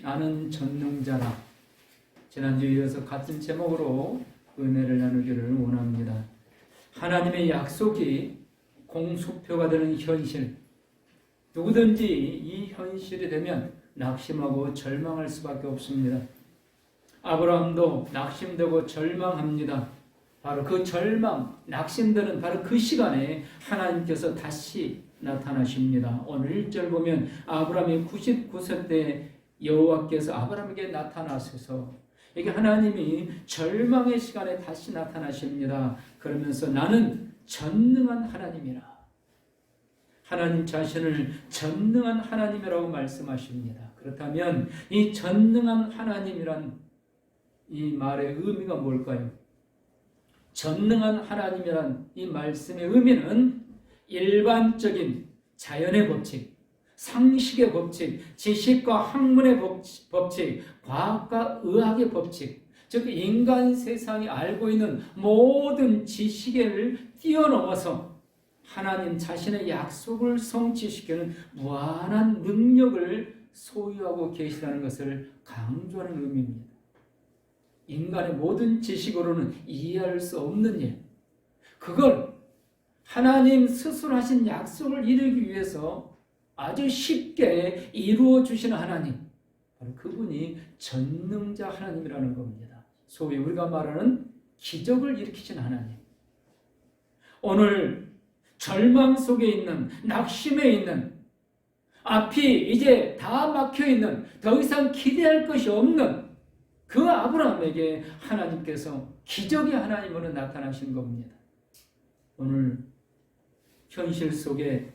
나는 전능자라. 지난주에 이어서 같은 제목으로 은혜를 나누기를 원합니다. 하나님의 약속이 공수표가 되는 현실. 누구든지 이 현실이 되면 낙심하고 절망할 수밖에 없습니다. 아브라함도 낙심되고 절망합니다. 바로 그 절망, 낙심되는 바로 그 시간에 하나님께서 다시 나타나십니다. 오늘 1절 보면 아브라함이 99세 때 여호와께서 아브라함에게 나타나셔서 이게 하나님이 절망의 시간에 다시 나타나십니다. 그러면서 나는 전능한 하나님이라. 하나님 자신을 전능한 하나님이라고 말씀하십니다. 그렇다면 이 전능한 하나님이란 이 말의 의미가 뭘까요? 전능한 하나님이란 이 말씀의 의미는 일반적인 자연의 법칙, 상식의 법칙, 지식과 학문의 법칙, 과학과 의학의 법칙, 즉 인간 세상이 알고 있는 모든 지식을 뛰어넘어서 하나님 자신의 약속을 성취시키는 무한한 능력을 소유하고 계시다는 것을 강조하는 의미입니다. 인간의 모든 지식으로는 이해할 수 없는 일, 그걸 하나님 스스로 하신 약속을 이루기 위해서 아주 쉽게 이루어 주시는 하나님, 바로 그분이 전능자 하나님이라는 겁니다. 소위 우리가 말하는 기적을 일으키신 하나님. 오늘 절망 속에 있는, 낙심에 있는, 앞이 이제 다 막혀 있는, 더 이상 기대할 것이 없는 그 아브라함에게 하나님께서 기적의 하나님으로 나타나신 겁니다. 오늘 현실 속에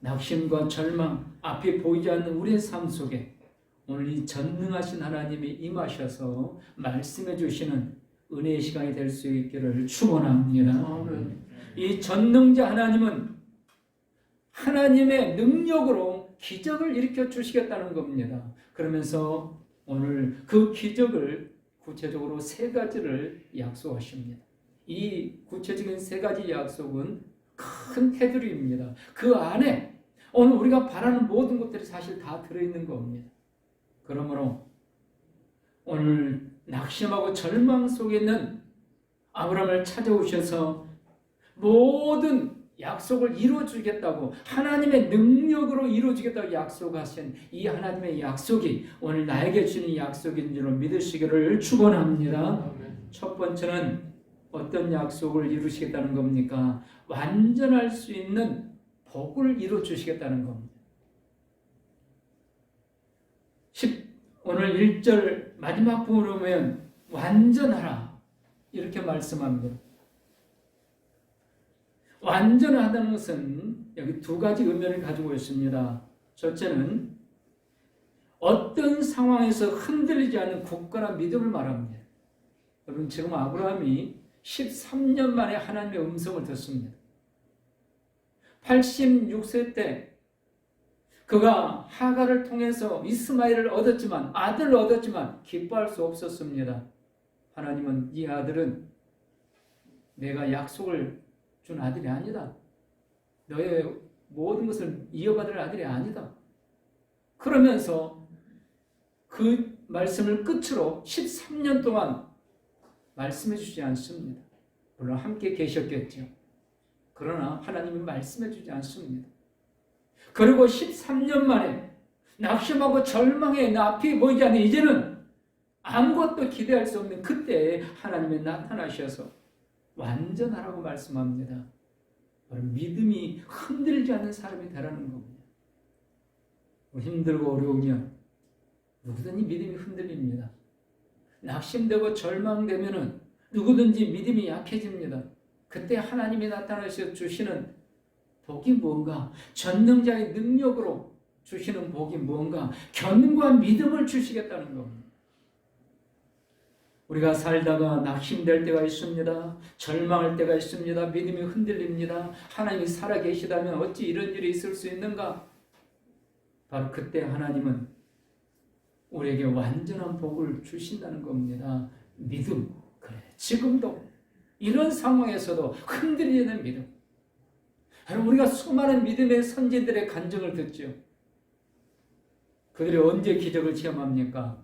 낙심과 절망, 앞이 보이지 않는 우리의 삶 속에 오늘 이 전능하신 하나님이 임하셔서 말씀해 주시는 은혜의 시간이 될 수 있기를 축원합니다. 이 전능자 하나님은 하나님의 능력으로 기적을 일으켜 주시겠다는 겁니다. 그러면서 오늘 그 기적을 구체적으로 세 가지를 약속하십니다. 이 구체적인 세 가지 약속은 큰 테두리입니다. 그 안에 오늘 우리가 바라는 모든 것들이 사실 다 들어있는 겁니다. 그러므로 오늘 낙심하고 절망 속에 있는 아브라함을 찾아오셔서 모든 약속을 이루어주겠다고, 하나님의 능력으로 이루어주겠다고 약속하신 이 하나님의 약속이 오늘 나에게 주는 약속인 줄 믿으시기를 축원합니다. 첫 번째는 어떤 약속을 이루시겠다는 겁니까? 완전할 수 있는 복을 이루어주시겠다는 겁니다. 오늘 1절 마지막 부분을 보면 완전하라 이렇게 말씀합니다. 완전하다는 것은 여기 두 가지 의미를 가지고 있습니다. 첫째는 어떤 상황에서 흔들리지 않는 굳건한 믿음을 말합니다. 여러분, 지금 아브라함이 13년 만에 하나님의 음성을 듣습니다. 86세 때 그가 하갈을 통해서 이스마엘을 얻었지만, 아들을 얻었지만 기뻐할 수 없었습니다. 하나님은 이 아들은 내가 약속을 준 아들이 아니다. 너의 모든 것을 이어받을 아들이 아니다. 그러면서 그 말씀을 끝으로 13년 동안 말씀해 주지 않습니다. 물론 함께 계셨겠죠. 그러나 하나님은 말씀해 주지 않습니다. 그리고 13년 만에 낙심하고 절망에 앞이 보이지 않는 이제는 아무것도 기대할 수 없는 그때에 하나님이 나타나셔서 완전하라고 말씀합니다. 믿음이 흔들리지 않는 사람이 되라는 겁니다. 힘들고 어려우면 누구든지 믿음이 흔들립니다. 낙심되고 절망되면 누구든지 믿음이 약해집니다. 그때 하나님이 나타나셔 주시는 복이 뭔가, 전능자의 능력으로 주시는 복이 뭔가, 견고한 믿음을 주시겠다는 겁니다. 우리가 살다가 낙심될 때가 있습니다. 절망할 때가 있습니다. 믿음이 흔들립니다. 하나님이 살아계시다면 어찌 이런 일이 있을 수 있는가? 바로 그때 하나님은 우리에게 완전한 복을 주신다는 겁니다. 믿음. 그래, 지금도 이런 상황에서도 흔들리는 믿음. 우리가 수많은 믿음의 선지들의 간증을 듣죠. 그들이 언제 기적을 체험합니까?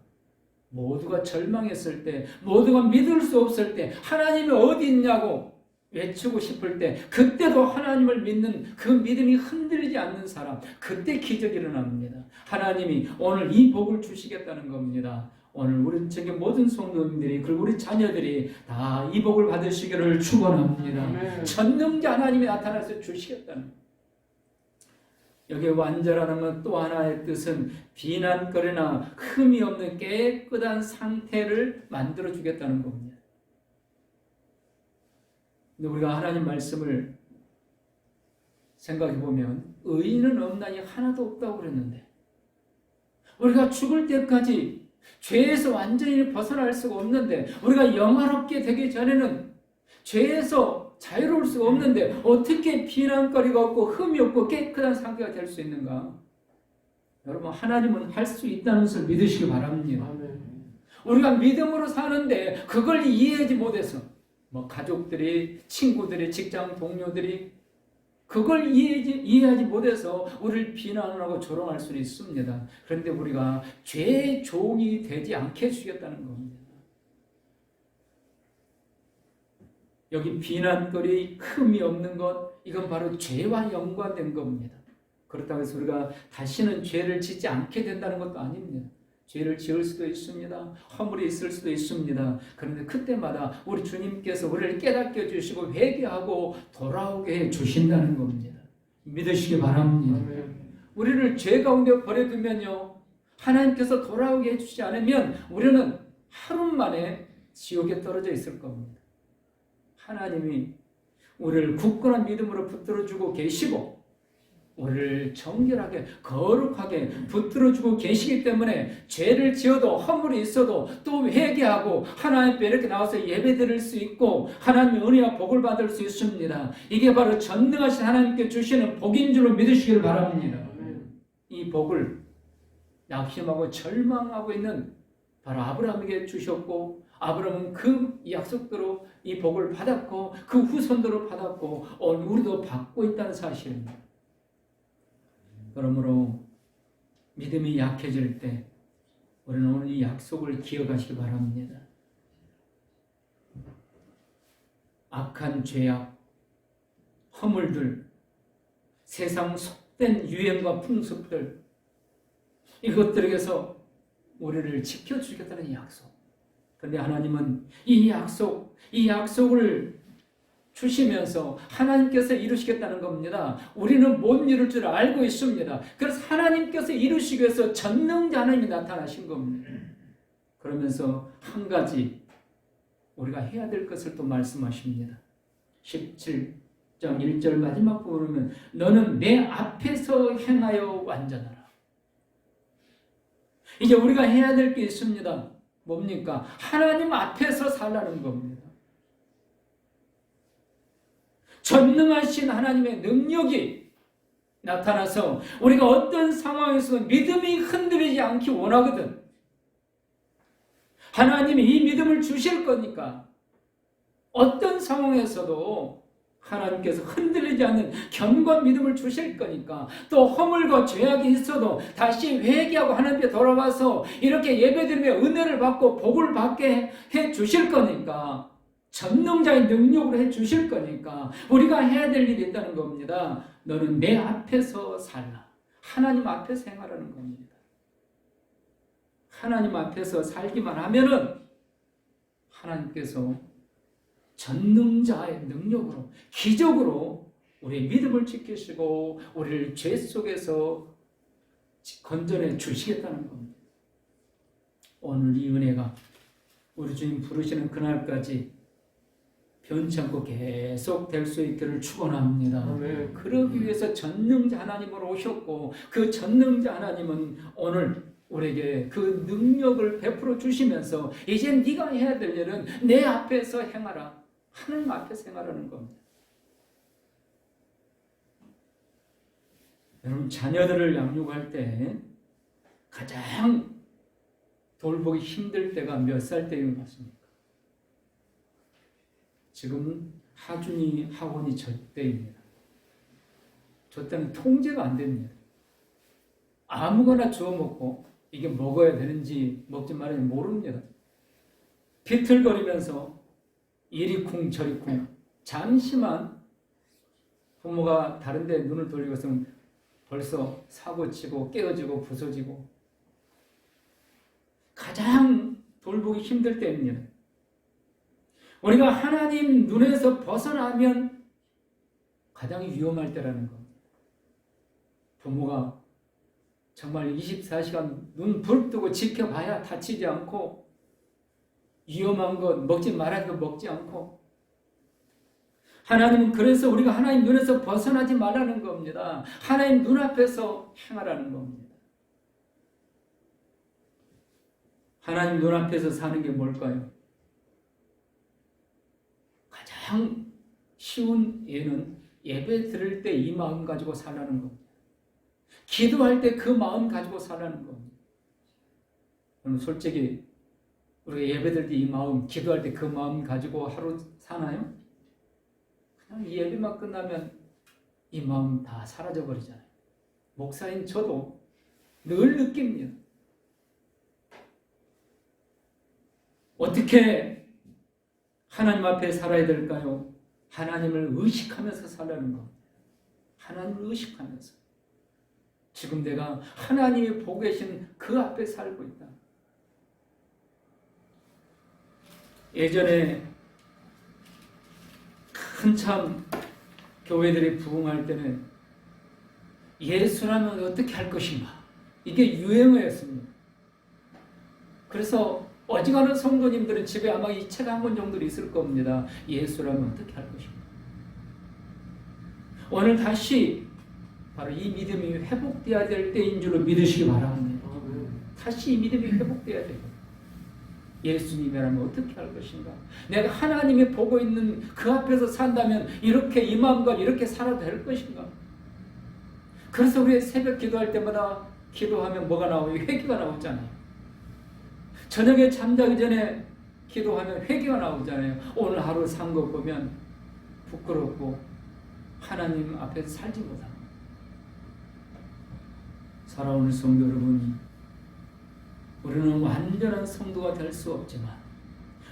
모두가 절망했을 때, 모두가 믿을 수 없을 때, 하나님이 어디 있냐고 외치고 싶을 때, 그때도 하나님을 믿는 그 믿음이 흔들리지 않는 사람, 그때 기적이 일어납니다. 하나님이 오늘 이 복을 주시겠다는 겁니다. 오늘 우리 저기 모든 성도님들이, 그리고 우리 자녀들이 다 이 복을 받으시기를 축원합니다. 전능자 하나님이 나타나서 주시겠다는 겁니다. 여기 완전하는 것 또 하나의 뜻은 비난거리나 흠이 없는 깨끗한 상태를 만들어 주겠다는 겁니다. 근데 우리가 하나님 말씀을 생각해 보면 의인은 없나니 하나도 없다고 그랬는데, 우리가 죽을 때까지 죄에서 완전히 벗어날 수가 없는데, 우리가 영화롭게 되기 전에는 죄에서 자유로울 수가 없는데 어떻게 비난거리가 없고 흠이 없고 깨끗한 상태가 될 수 있는가? 여러분, 하나님은 할 수 있다는 것을 믿으시기 바랍니다. 우리가 믿음으로 사는데 그걸 이해하지 못해서 가족들이, 친구들이, 직장 동료들이 그걸 이해하지 못해서 우리를 비난하고 조롱할 수는 있습니다. 그런데 우리가 죄의 종이 되지 않게 해주겠다는 겁니다. 여기 비난거리, 흠이 없는 것, 이건 바로 죄와 연관된 겁니다. 그렇다고 해서 우리가 다시는 죄를 짓지 않게 된다는 것도 아닙니다. 죄를 지을 수도 있습니다. 허물이 있을 수도 있습니다. 그런데 그때마다 우리 주님께서 우리를 깨닫게 해주시고 회개하고 돌아오게 해주신다는 겁니다. 믿으시기 바랍니다. 우리를 죄 가운데 버려두면요, 하나님께서 돌아오게 해주지 않으면 우리는 하루 만에 지옥에 떨어져 있을 겁니다. 하나님이 우리를 굳건한 믿음으로 붙들어주고 계시고 우리를 정결하게 거룩하게 붙들어주고 계시기 때문에 죄를 지어도 허물이 있어도 또 회개하고 하나님 앞에 이렇게 나와서 예배드릴 수 있고 하나님의 은혜와 복을 받을 수 있습니다. 이게 바로 전능하신 하나님께 주시는 복인 줄로 믿으시기를 바랍니다. 이 복을 낙심하고 절망하고 있는 바로 아브라함에게 주셨고, 아브라함은 그 약속대로 이 복을 받았고 그 후손대로 받았고 오늘 우리도 받고 있다는 사실입니다. 그러므로 믿음이 약해질 때 우리는 오늘 이 약속을 기억하시기 바랍니다. 악한 죄악, 허물들, 세상 속된 유행과 풍습들, 이것들에게서 우리를 지켜주겠다는 약속. 그런데 하나님은 이 약속을 주시면서 하나님께서 이루시겠다는 겁니다. 우리는 못 이룰 줄 알고 있습니다. 그래서 하나님께서 이루시기 위해서 전능자 하나님이 나타나신 겁니다. 그러면서 한 가지 우리가 해야 될 것을 또 말씀하십니다. 17장 1절 마지막 부분을 보면 너는 내 앞에서 행하여 완전하라. 이제 우리가 해야 될 게 있습니다. 뭡니까? 하나님 앞에서 살라는 겁니다. 전능하신 하나님의 능력이 나타나서 우리가 어떤 상황에서 믿음이 흔들리지 않기 원하거든. 하나님이 이 믿음을 주실 거니까 어떤 상황에서도 하나님께서 흔들리지 않는 견고한 믿음을 주실 거니까, 또 허물과 죄악이 있어도 다시 회개하고 하나님께 돌아와서 이렇게 예배드리며 은혜를 받고 복을 받게 해 주실 거니까, 전능자의 능력으로 해 주실 거니까 우리가 해야 될 일이 있다는 겁니다. 너는 내 앞에서 살라. 하나님 앞에서 행하라는 겁니다. 하나님 앞에서 살기만 하면은 하나님께서 전능자의 능력으로, 기적으로 우리의 믿음을 지키시고 우리를 죄 속에서 건져내 주시겠다는 겁니다. 오늘 이 은혜가 우리 주님 부르시는 그날까지 변치 않고 계속 될 수 있기를 축원합니다. 아멘. 그러기 위해서 전능자 하나님으로 오셨고, 그 전능자 하나님은 오늘 우리에게 그 능력을 베풀어 주시면서 이제 네가 해야 될 일은 내 앞에서 행하라. 하나님 앞에서 행하라는 겁니다. 여러분, 자녀들을 양육할 때 가장 돌보기 힘들 때가 몇 살 때인 것 같습니까? 지금 하준이 학원이 저 때입니다. 저 때는 통제가 안 됩니다. 아무거나 주워 먹고 이게 먹어야 되는지 먹지 말아야 모릅니다. 비틀거리면서 이리 쿵 저리 쿵. 잠시만 부모가 다른 데 눈을 돌리고 있으면 벌써 사고치고 깨어지고 부서지고 가장 돌보기 힘들 때입니다. 우리가 하나님 눈에서 벗어나면 가장 위험할 때라는 것. 부모가 정말 24시간 눈 부릅뜨고 지켜봐야 다치지 않고 위험한 것 먹지 말아야 것 먹지 않고 하나님은 그래서 우리가 하나님 눈에서 벗어나지 말라는 겁니다. 하나님 눈앞에서 행하라는 겁니다. 하나님 눈앞에서 사는 게 뭘까요? 가장 쉬운 예는 예배 드릴 때 이 마음 가지고 살라는 겁니다. 기도할 때 그 마음 가지고 살라는 겁니다. 그럼 솔직히 우리가 예배 드릴 때 이 마음, 기도할 때 그 마음 가지고 하루 사나요? 그냥 이 예배만 끝나면 이 마음 다 사라져 버리잖아요. 목사인 저도 늘 느낍니다. 어떻게 하나님 앞에 살아야 될까요? 하나님을 의식하면서 살라는 겁니다. 하나님을 의식하면서. 지금 내가 하나님이 보고 계신 그 앞에 살고 있다. 예전에 한참 교회들이 부흥할 때는 예수라면 어떻게 할 것인가? 이게 유행어였습니다. 그래서 어지간한 성도님들은 집에 아마 이 책 한 권 정도 있을 겁니다. 예수라면 어떻게 할 것인가? 오늘 다시 바로 이 믿음이 회복되어야 될 때인 줄로 믿으시기 바랍니다. 다시 이 믿음이 회복되어야 돼요. 예수님이라면 어떻게 할 것인가? 내가 하나님이 보고 있는 그 앞에서 산다면 이렇게 이 마음과 이렇게 살아도 될 것인가? 그래서 우리 새벽 기도할 때마다 기도하면 뭐가 나와요? 회개가 나오잖아요. 저녁에 잠자기 전에 기도하면 회개가 나오잖아요. 오늘 하루 산 거 보면 부끄럽고 하나님 앞에서 살지 못합니다. 살아오는 성도 여러분, 우리는 완전한 성도가 될 수 없지만,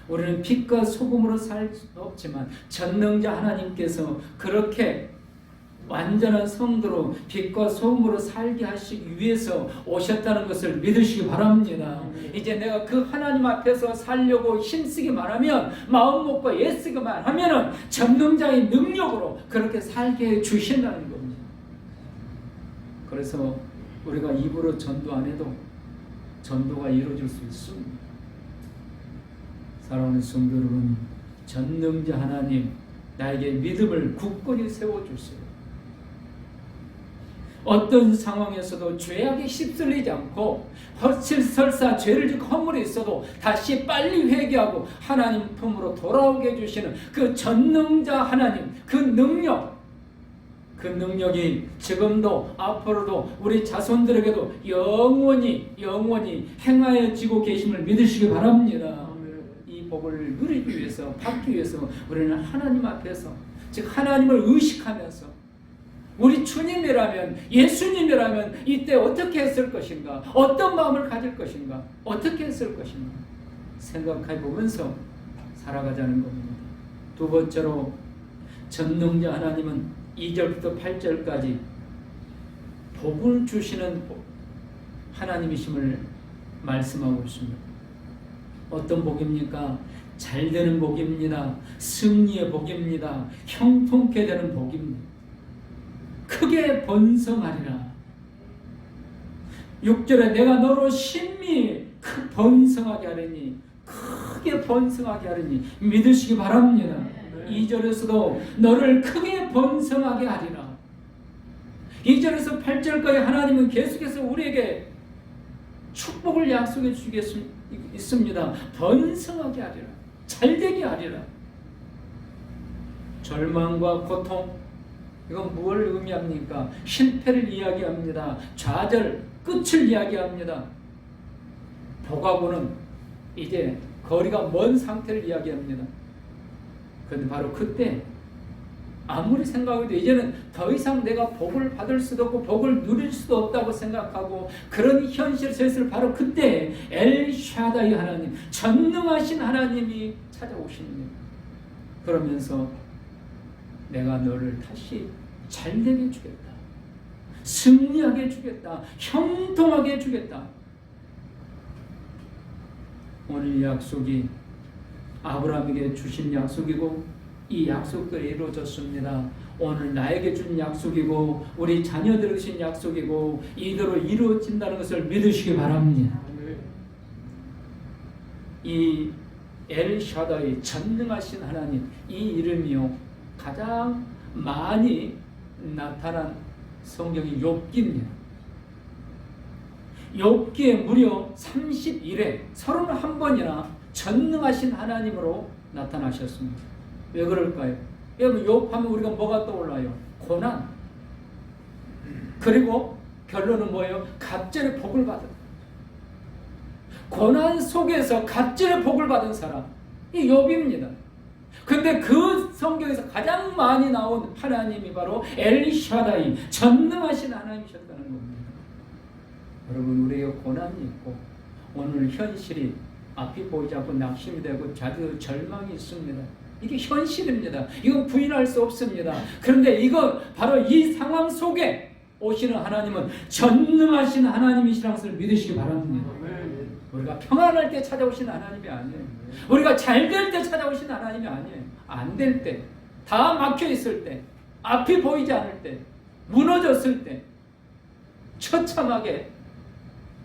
우리는 빛과 소금으로 살 수 없지만 전능자 하나님께서 그렇게 완전한 성도로 빛과 소금으로 살게 하시기 위해서 오셨다는 것을 믿으시기 바랍니다. 이제 내가 그 하나님 앞에서 살려고 힘쓰기만 하면, 마음 먹고 애쓰기만 하면 전능자의 능력으로 그렇게 살게 해주신다는 겁니다. 그래서 우리가 입으로 전도 안 해도 전도가 이루어질 수 있습니다. 사랑하는 성도 여러분, 전능자 하나님, 나에게 믿음을 굳건히 세워주세요. 어떤 상황에서도 죄악에 휩쓸리지 않고 설사 죄를 짓고 허물이 있어도 다시 빨리 회개하고 하나님 품으로 돌아오게 해주시는 그 전능자 하나님, 그 능력이 지금도 앞으로도 우리 자손들에게도 영원히 행하여지고 계심을 믿으시기 바랍니다. 이 복을 누리기 위해서, 받기 위해서 우리는 하나님 앞에서, 즉 하나님을 의식하면서, 우리 주님이라면, 예수님이라면 이때 어떻게 했을 것인가? 어떤 마음을 가질 것인가? 어떻게 했을 것인가? 생각해 보면서 살아가자는 겁니다. 두 번째로, 전능자 하나님은 2절부터 8절까지 복을 주시는 하나님이심을 말씀하고 있습니다. 어떤 복입니까? 잘 되는 복입니다. 승리의 복입니다. 형통케 되는 복입니다. 크게 번성하리라. 6절에 내가 너로 심히 번성하게 하리니, 크게 번성하게 하리니 믿으시기 바랍니다. 2절에서도 너를 크게 번성하게 하리라. 2절에서 8절까지 하나님은 계속해서 우리에게 축복을 약속해 주시겠습니다. 번성하게 하리라. 잘되게 하리라. 절망과 고통, 이건 무엇을 의미합니까? 실패를 이야기합니다. 좌절, 끝을 이야기합니다. 복하고는 이제 거리가 먼 상태를 이야기합니다. 그런데 바로 그때 아무리 생각해도 이제는 더 이상 내가 복을 받을 수도 없고 복을 누릴 수도 없다고 생각하고 그런 현실에 있을 바로 그때 엘샤다이 하나님, 전능하신 하나님이 찾아오십니다. 그러면서 내가 너를 다시 잘되게 해주겠다, 승리하게 해주겠다, 형통하게 해주겠다. 오늘 이 약속이 아브라함에게 주신 약속이고 이 약속들이 이루어졌습니다. 오늘 나에게 준 약속이고 우리 자녀들에게 주신 약속이고 이대로 이루어진다는 것을 믿으시기 바랍니다. 이 엘샤다이, 전능하신 하나님, 이 이름이요 가장 많이 나타난 성경이 욥기입니다. 욥기에 무려 31회 31번이나 전능하신 하나님으로 나타나셨습니다. 왜 그럴까요? 여러분 욥하면 우리가 뭐가 떠올라요? 고난. 그리고 결론은 뭐예요? 갑절의 복을 받은, 고난 속에서 갑절의 복을 받은 사람, 이 욥입니다. 근데 그 성경에서 가장 많이 나온 하나님이 바로 엘샤다이, 전능하신 하나님이셨다는 겁니다. 여러분 우리에게 고난이 있고 오늘 현실이 앞이 보이지 않고 낙심이 되고 자주 절망이 있습니다. 이게 현실입니다. 이건 부인할 수 없습니다. 그런데 이거 바로 이 상황 속에 오시는 하나님은 전능하신 하나님이시라는 것을 믿으시기 바랍니다. 우리가 평안할 때 찾아오시는 하나님이 아니에요. 우리가 잘 될 때 찾아오시는 하나님이 아니에요. 안 될 때, 다 막혀 있을 때, 앞이 보이지 않을 때, 무너졌을 때, 처참하게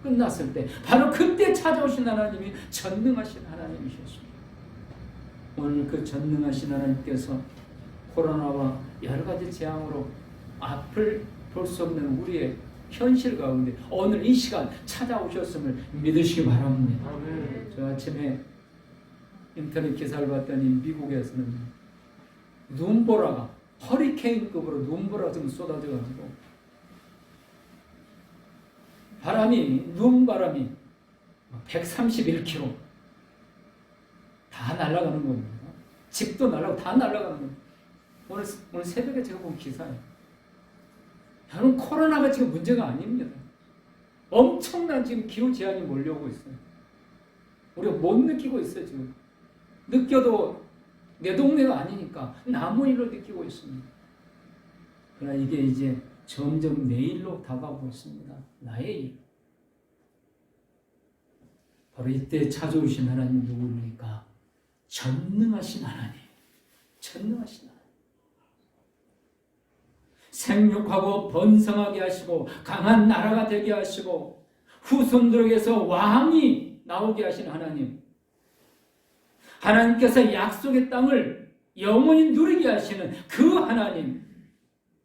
끝났을 때, 바로 그때 찾아오신 하나님이 전능하신 하나님이셨습니다. 오늘 그 전능하신 하나님께서 코로나와 여러 가지 재앙으로 앞을 볼 수 없는 우리의 현실 가운데 오늘 이 시간 찾아오셨음을 믿으시기 바랍니다. 저 아침에 인터넷 기사를 봤더니 미국에서는 눈보라가 허리케인급으로 눈보라가 좀 쏟아져가지고 눈바람이 131km 다 날아가는 겁니다. 집도 날아가고 다 날아가는 겁니다. 오늘 새벽에 제가 본 기사예요. 여러분 코로나가 지금 문제가 아닙니다. 엄청난 지금 기후 제한이 몰려오고 있어요. 우리가 못 느끼고 있어요. 지금 느껴도 내 동네가 아니니까 남의 일로 느끼고 있습니다. 그러나 이게 이제 점점 내일로 다가오고 있습니다. 나의 일. 바로 이때 찾아오신 하나님 누구입니까? 전능하신 하나님. 전능하신 하나님. 생육하고 번성하게 하시고 강한 나라가 되게 하시고 후손들에게서 왕이 나오게 하신 하나님. 하나님께서 약속의 땅을 영원히 누리게 하시는 그 하나님.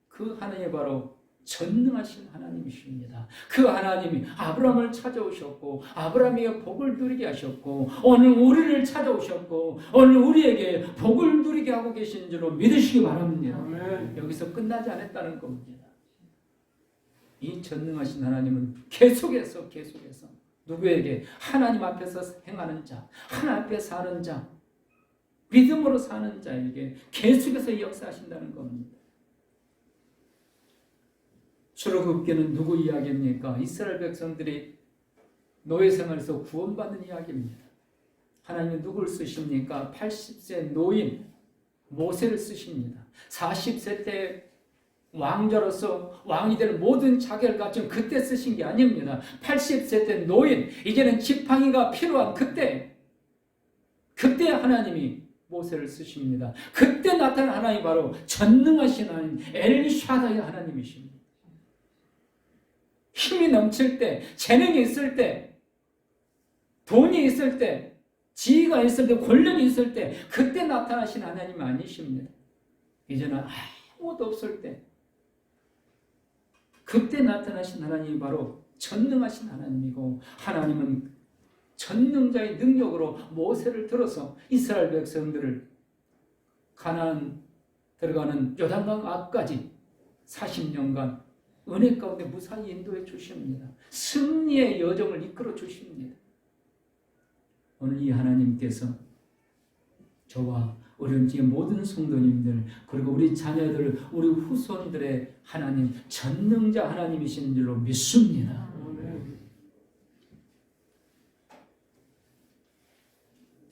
그 하나님이 바로 전능하신 하나님이십니다. 그 하나님이 아브라함을 찾아오셨고 아브라함에게 복을 누리게 하셨고 오늘 우리를 찾아오셨고 오늘 우리에게 복을 누리게 하고 계신 줄로 믿으시기 바랍니다. 아멘. 여기서 끝나지 않았다는 겁니다. 이 전능하신 하나님은 계속해서 누구에게? 하나님 앞에서 행하는 자, 하나님 앞에 사는 자, 믿음으로 사는 자에게 계속해서 역사하신다는 겁니다. 출애굽기는 누구 이야기입니까? 이스라엘 백성들이 노예 생활에서 구원받는 이야기입니다. 하나님은 누구를 쓰십니까? 80세 노인 모세를 쓰십니다. 40세 때 왕자로서 왕이 될 모든 자격을 갖춘 그때 쓰신 게 아닙니다. 80세 때 노인, 이제는 지팡이가 필요한 그때 하나님이 모세를 쓰십니다. 그때 나타난 하나님이 바로 전능하신 하나님, 엘샤다이 하나님이십니다. 힘이 넘칠 때, 재능이 있을 때, 돈이 있을 때, 지위가 있을 때, 권력이 있을 때, 그때 나타나신 하나님 아니십니다. 이제는 아무것도 없을 때, 그때 나타나신 하나님이 바로 전능하신 하나님이고, 하나님은 전능자의 능력으로 모세를 들어서 이스라엘 백성들을 가나안 들어가는 요단강 앞까지 40년간 은혜 가운데 무사히 인도해 주십니다. 승리의 여정을 이끌어 주십니다. 오늘 이 하나님께서 저와 우리는 지금 모든 성도님들 그리고 우리 자녀들 우리 후손들의 하나님 전능자 하나님이신 줄로 믿습니다.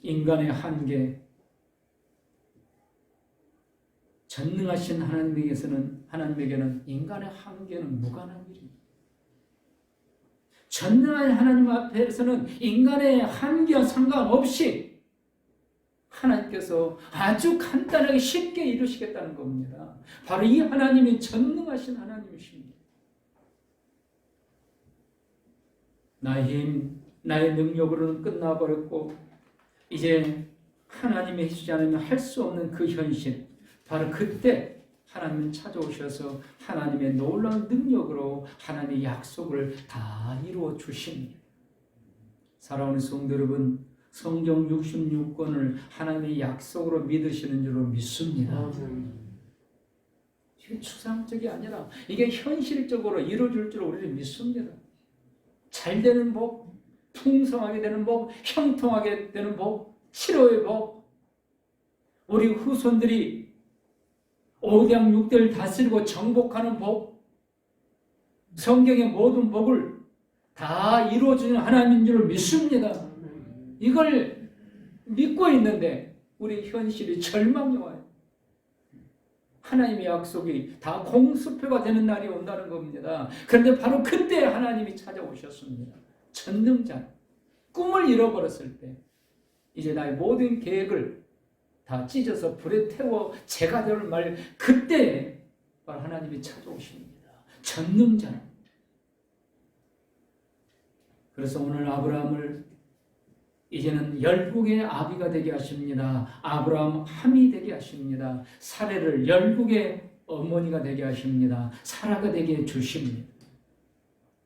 인간의 한계 전능하신 하나님에게는 인간의 한계는 무관한 일입니다. 전능한 하나님 앞에서는 인간의 한계와 상관없이 하나님께서 아주 간단하게 쉽게 이루시겠다는 겁니다. 바로 이 하나님이 전능하신 하나님이십니다. 나의 힘, 나의 능력으로는 끝나버렸고 이제 하나님이 해주지 않으면 할 수 없는 그 현실, 바로 그때 하나님은 찾아오셔서 하나님의 놀라운 능력으로 하나님의 약속을 다 이루어 주십니다. 사랑하는 성도 여러분, 성경 66권을 하나님의 약속으로 믿으시는 줄로 믿습니다. 이게 추상적이 아니라 이게 현실적으로 이루어질 줄 우리는 믿습니다. 잘 되는 복, 풍성하게 되는 복, 형통하게 되는 복, 치료의 복, 우리 후손들이 5대 6대를 다스리고 정복하는 복, 성경의 모든 복을 다 이루어주는 하나님인 줄 믿습니다. 이걸 믿고 있는데 우리 현실이 절망이 와요. 하나님의 약속이 다 공수표가 되는 날이 온다는 겁니다. 그런데 바로 그때 하나님이 찾아오셨습니다. 전능자, 꿈을 잃어버렸을 때 이제 나의 모든 계획을 다 찢어서 불에 태워 재가 될 말, 그때 바로 하나님이 찾아오십니다. 전능자. 그래서 오늘 아브라함을 이제는 열국의 아비가 되게 하십니다. 아브라함 함이 되게 하십니다. 사레를 열국의 어머니가 되게 하십니다. 사라가 되게 해주십니다.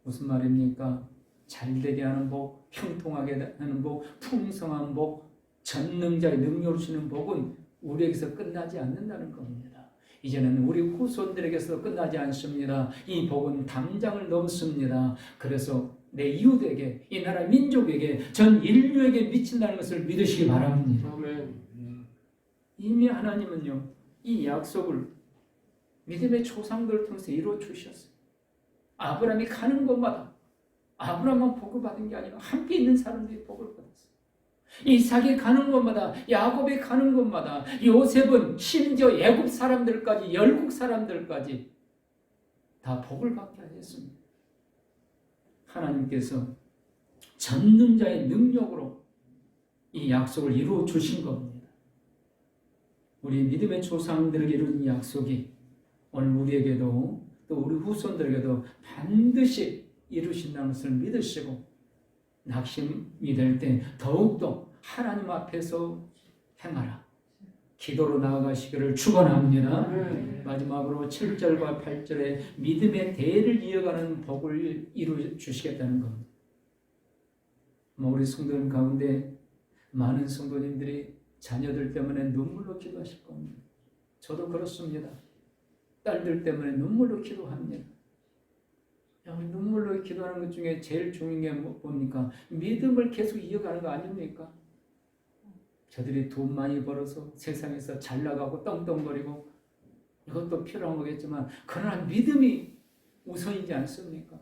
무슨 말입니까? 잘 되게 하는 복, 형통하게 하는 복, 풍성한 복, 전능자의 능력을 주는 복은 우리에게서 끝나지 않는다는 겁니다. 이제는 우리 후손들에게서 끝나지 않습니다. 이 복은 담장을 넘습니다. 그래서 내 이웃에게, 이 나라 민족에게, 전 인류에게 미친다는 것을 믿으시기 바랍니다. 이미 하나님은요, 이 약속을 믿음의 조상들을 통해서 이루어 주셨어요. 아브라함이 가는 곳마다 아브라함만 복을 받은 게 아니라 함께 있는 사람들이 복을 받았어요. 이삭이 가는 곳마다, 야곱이 가는 곳마다, 요셉은 심지어 애굽 사람들까지, 열국 사람들까지 다 복을 받게 하셨습니다. 하나님께서 전능자의 능력으로 이 약속을 이루어 주신 겁니다. 우리 믿음의 조상들에게 이룬 약속이 오늘 우리에게도 또 우리 후손들에게도 반드시 이루신다는 것을 믿으시고 낙심이 될 때 더욱더 하나님 앞에서 행하라. 기도로 나아가시기를 축원합니다. 마지막으로 7절과 8절에 믿음의 대를 이어가는 복을 이루어 주시겠다는 겁니다. 우리 성도님 가운데 많은 성도님들이 자녀들 때문에 눈물로 기도하실 겁니다. 저도 그렇습니다. 딸들 때문에 눈물로 기도합니다. 눈물로 기도하는 것 중에 제일 중요한 게 뭡니까? 믿음을 계속 이어가는 거 아닙니까? 저들이 돈 많이 벌어서 세상에서 잘 나가고 떵떵거리고 이것도 필요한 거겠지만 그러나 믿음이 우선이지 않습니까?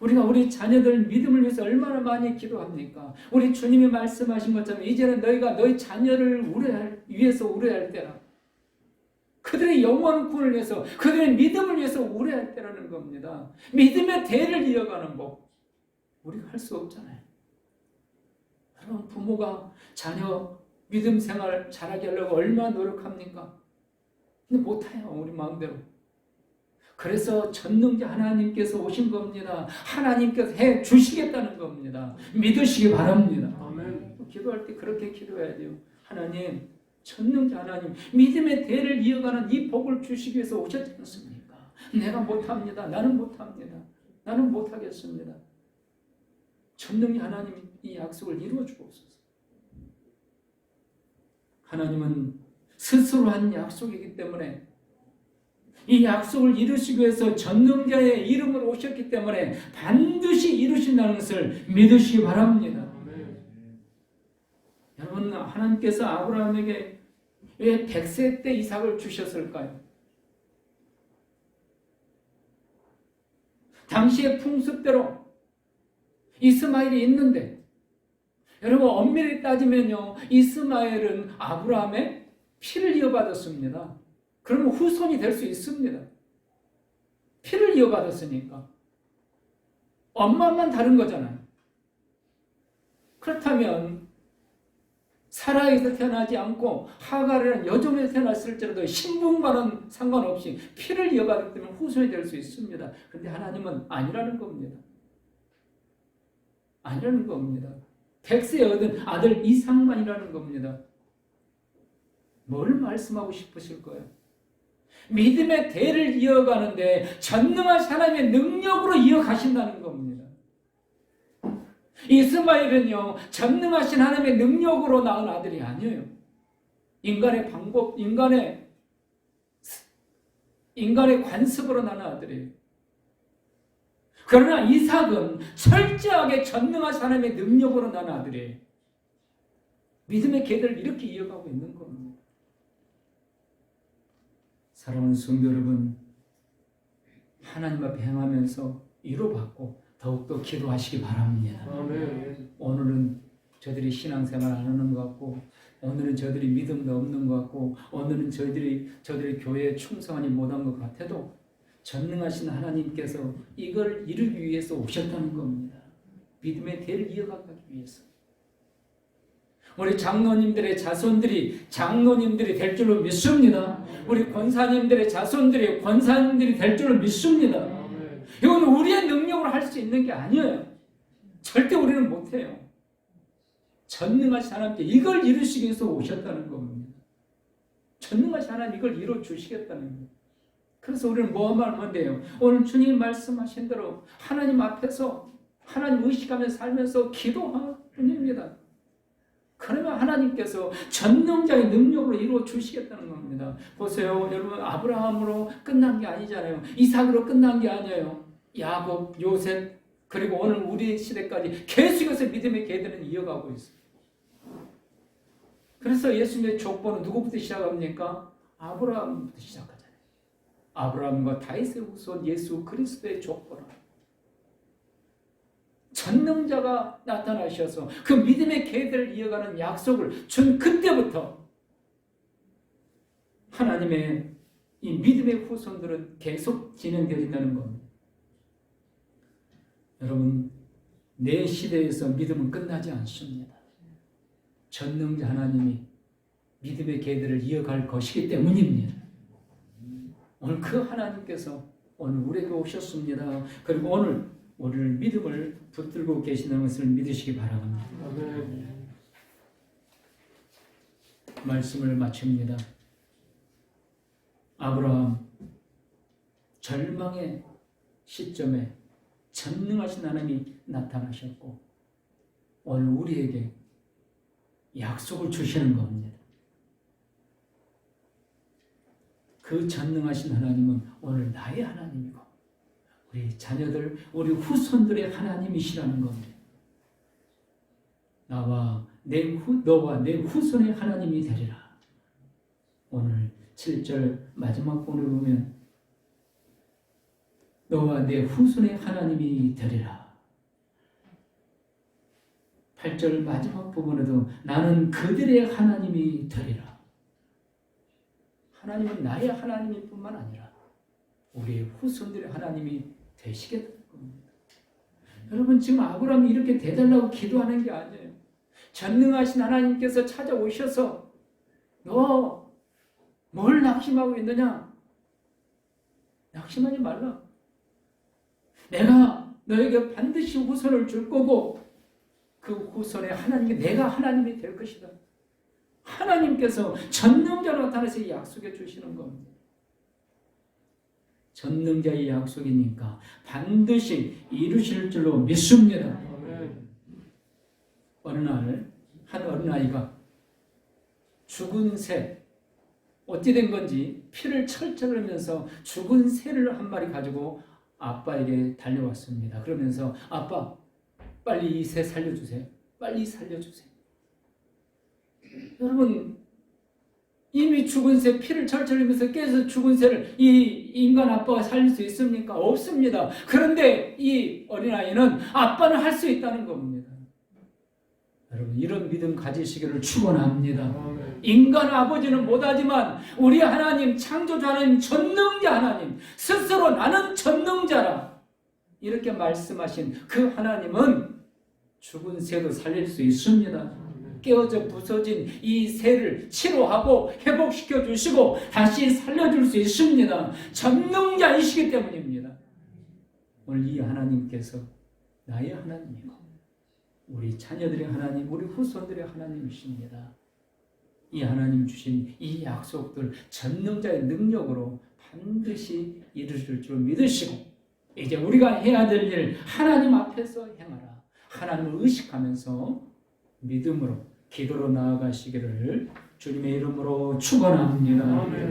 우리가 우리 자녀들 믿음을 위해서 얼마나 많이 기도합니까? 우리 주님이 말씀하신 것처럼 이제는 너희가 너희 자녀를 위해서 우려할 때라. 그들의 영원한 구원을 위해서, 그들의 믿음을 위해서 우려할 때라는 겁니다. 믿음의 대를 이어가는 법, 우리가 할 수 없잖아요. 여러분, 부모가 자녀 믿음 생활 잘하게 하려고 얼마나 노력합니까? 근데 못해요, 우리 마음대로. 그래서 전능자 하나님께서 오신 겁니다. 하나님께서 해 주시겠다는 겁니다. 믿으시기 바랍니다. 아멘. 기도할 때 그렇게 기도해야 돼요. 하나님, 전능자 하나님, 믿음의 대를 이어가는 이 복을 주시기 위해서 오셨지 않습니까? 내가 못합니다. 나는 못합니다. 나는 못하겠습니다. 전능자 하나님이 이 약속을 이루어 주옵소서. 하나님은 스스로 한 약속이기 때문에 이 약속을 이루시기 위해서 전능자의 이름으로 오셨기 때문에 반드시 이루신다는 것을 믿으시기 바랍니다. 여러분, 하나님께서 아브라함에게 왜 100세 때 이삭을 주셨을까요? 당시의 풍습대로 이스마엘이 있는데, 여러분 엄밀히 따지면요, 이스마엘은 아브라함의 피를 이어받았습니다. 그러면 후손이 될 수 있습니다. 피를 이어받았으니까. 엄마만 다른 거잖아요. 그렇다면 사라에서 태어나지 않고 하갈이라는 여종에서 태어났을지라도 신분과는 상관없이 피를 이어받기 때문에 후손이 될 수 있습니다. 그런데 하나님은 아니라는 겁니다. 아니라는 겁니다. 100세에 얻은 아들 이삭만이라는 겁니다. 뭘 말씀하고 싶으실 거예요? 믿음의 대를 이어가는데 전능하신 하나님의 능력으로 이어가신다는 겁니다. 이스마엘은요, 전능하신 하나님의 능력으로 낳은 아들이 아니에요. 인간의 방법, 인간의 관습으로 낳은 아들이에요. 그러나 이삭은 철저하게 전능하신 하나님의 능력으로 낳은 아들이에요. 믿음의 계대를 이렇게 이어가고 있는 겁니다. 사랑하는 성도 여러분, 하나님 앞에 행하면서 위로받고 더욱더 기도하시기 바랍니다. 아멘. 오늘은 저들이 신앙생활 안 하는 것 같고, 오늘은 저들이 믿음도 없는 것 같고, 오늘은 저들이 교회에 충성하지 못한 것 같아도 전능하신 하나님께서 이걸 이루기 위해서 오셨다는 겁니다. 믿음의 대를 이어가기 위해서. 우리 장로님들의 자손들이 장로님들이 될 줄로 믿습니다. 우리 권사님들의 자손들이 권사님들이 될 줄로 믿습니다. 이건 우리의 능력으로 할 수 있는 게 아니에요. 절대 우리는 못해요. 전능하신 하나님께 이걸 이루시기 위해서 오셨다는 겁니다. 전능하신 하나님 이걸 이루어주시겠다는 거예요. 그래서 우리는 뭐만 하면 돼요? 오늘 주님 말씀하신 대로 하나님 앞에서 하나님 의식하면서 살면서 기도하는 뿐입니다. 그러면 하나님께서 전능자의 능력으로 이루어 주시겠다는 겁니다. 보세요, 여러분, 아브라함으로 끝난 게 아니잖아요. 이삭으로 끝난 게 아니에요. 야곱, 요셉, 그리고 오늘 우리 시대까지 계속해서 믿음의 계대는 이어가고 있어요. 그래서 예수님의 족보는 누구부터 시작합니까? 아브라함부터 시작하잖아요. 아브라함과 다윗의 후손 예수 그리스도의 족보라. 전능자가 나타나셔서 그 믿음의 계대를 이어가는 약속을 준 그때부터 하나님의 이 믿음의 후손들은 계속 진행되어진다는 겁니다. 여러분, 내 시대에서 믿음은 끝나지 않습니다. 전능자 하나님이 믿음의 계대를 이어갈 것이기 때문입니다. 오늘 그 하나님께서 오늘 우리에게 오셨습니다. 그리고 오늘 우리를 믿음을 붙들고 계시는 것을 믿으시기 바랍니다. 말씀을 마칩니다. 아브라함 절망의 시점에 전능하신 하나님이 나타나셨고 오늘 우리에게 약속을 주시는 겁니다. 그 전능하신 하나님은 오늘 나의 하나님이고 우리 자녀들, 우리 후손들의 하나님이시라는 겁니다. 너와 내 후손의 하나님이 되리라. 오늘 7절 마지막 본을 보면 너와 내 후손의 하나님이 되리라. 8절 마지막 부분에도 나는 그들의 하나님이 되리라. 하나님은 나의 하나님일 뿐만 아니라 우리의 후손들의 하나님이 되시겠다는 겁니다. 여러분, 지금 아브라함이 이렇게 되달라고 기도하는 게 아니에요. 전능하신 하나님께서 찾아오셔서 너 뭘 낙심하고 있느냐? 낙심하지 말라. 내가 너에게 반드시 후손을 줄 거고 그 후손에 하나님이 내가 하나님이 될 것이다. 하나님께서 전능자로 나타나서 약속해 주시는 겁니다. 전능자의 약속이니까 반드시 이루실 줄로 믿습니다. 어느 날 한 어린아이가 죽은 새, 어찌 된 건지 피를 철철 흘리면서 죽은 새를 한 마리 가지고 아빠에게 달려왔습니다. 그러면서 아빠, 빨리 이 새 살려주세요. 빨리 살려주세요. 여러분, 이미 죽은 새 피를 철철 흘리면서 깨서 죽은 새를 이 인간 아빠가 살릴 수 있습니까? 없습니다. 그런데 이 어린아이는 아빠는 할 수 있다는 겁니다. 여러분 이런 믿음 가지시기를 축원합니다. 인간 아버지는 못하지만 우리 하나님 창조주 하나님 전능자 하나님 스스로 나는 전능자라 이렇게 말씀하신 그 하나님은 죽은 새도 살릴 수 있습니다. 깨어져 부서진 이 새를 치료하고 회복시켜 주시고 다시 살려줄 수 있습니다. 전능자이시기 때문입니다. 오늘 이 하나님께서 나의 하나님이고 우리 자녀들의 하나님, 우리 후손들의 하나님이십니다. 이 하나님 주신 이 약속들 전능자의 능력으로 반드시 이루실 줄 믿으시고 이제 우리가 해야 될 일 하나님 앞에서 행하라. 하나님을 의식하면서 믿음으로 기도로 나아가시기를 주님의 이름으로 축원합니다.